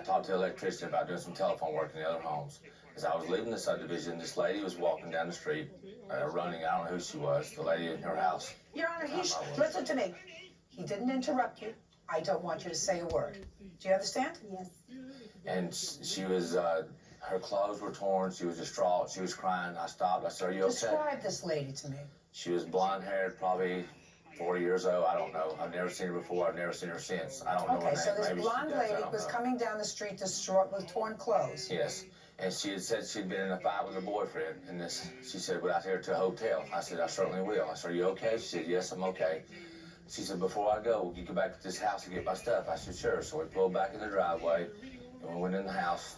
talked to the electrician about doing some telephone work in the other homes. As I was leaving the subdivision, this lady was walking down the street, running. I don't know who she was. The lady in her house. Your Honor, listen to me. He didn't interrupt you. I don't want you to say a word. Do you understand? Yes. And she was, her clothes were torn. She was distraught. She was crying. I stopped. I said, "Are you okay?" Describe this lady to me. She was blonde-haired, probably 40 years old. I don't know. I've never seen her before. I've never seen her since. I don't know her name. Okay, so this Maybe blonde lady was coming down the street distraught with torn clothes. Yes. And she had said she'd been in a fight with her boyfriend. And she said, "Well, out here to a hotel." I said, "I certainly will." I said, "Are you okay?" She said, "Yes, I'm okay." She said, "Before I go, will you go back to this house and get my stuff?" I said, "Sure." So we pulled back in the driveway, and we went in the house.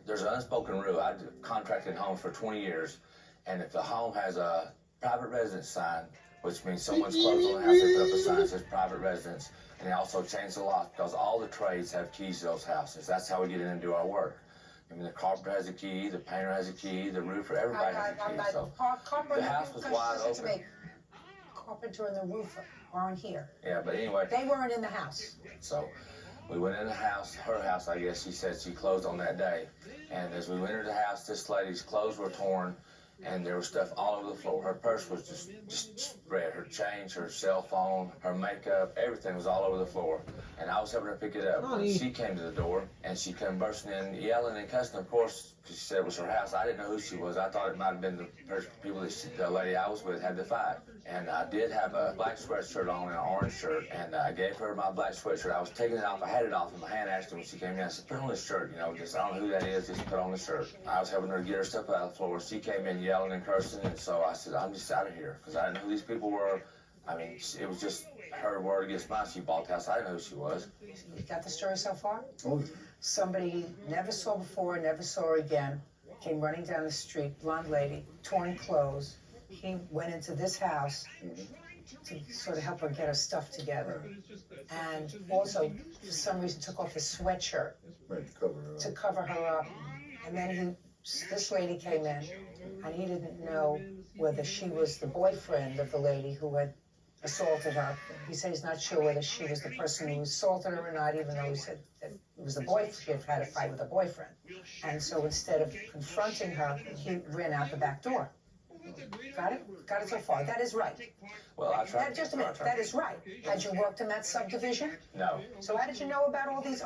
There's an unspoken rule. I contracted homes for 20 years, and if the home has a private residence sign, which means someone's closed on the house, they put up a sign that says private residence, and they also change the lock because all the trades have keys to those houses. That's how we get in and do our work. I mean, the carpenter has a key, the painter has a key, the roofer, everybody has a key. So the house was wide open. Carpenter and the roofer aren't here. Yeah, but anyway. They weren't in the house. So we went in the house, her house, I guess she said she closed on that day. And as we entered the house, this lady's clothes were torn, and there was stuff all over the floor. Her purse was just spread. Her change, her cell phone, her makeup, everything was all over the floor. And I was helping her pick it up. When she came to the door, and she came bursting in, yelling and cussing, of course, because she said it was her house. I didn't know who she was. I thought it might have been the lady I was with had the fight. And I did have a black sweatshirt on and an orange shirt, and I gave her my black sweatshirt. I was taking it off. I had it off in my hand. Actually, when she came in, I said, "Put on this shirt, just, I don't know who that is, just put on the shirt." I was helping her get her stuff out of the floor. She came in yelling and cursing, and so I said, "I'm just out of here," because I didn't know who these people were. I mean, it was just her word against mine. She bought the house. I didn't know who she was. You got the story so far? Oh. Somebody he never saw before, never saw her again, came running down the street, blonde lady, torn clothes. He went into this house to sort of help her get her stuff together. And also, for some reason, took off his sweatshirt to cover her up. And then this lady came in, and he didn't know whether she was the boyfriend of the lady who had assaulted her. He said he's not sure whether she was the person who assaulted her or not, even though he said that it was the boyfriend. She had had a fight with a boyfriend. And so instead of confronting her, he ran out the back door. Got it? Got it so far. That is right. Well, I tried. Just a minute. That is right. Had you worked in that subdivision? No. So how did you know about all these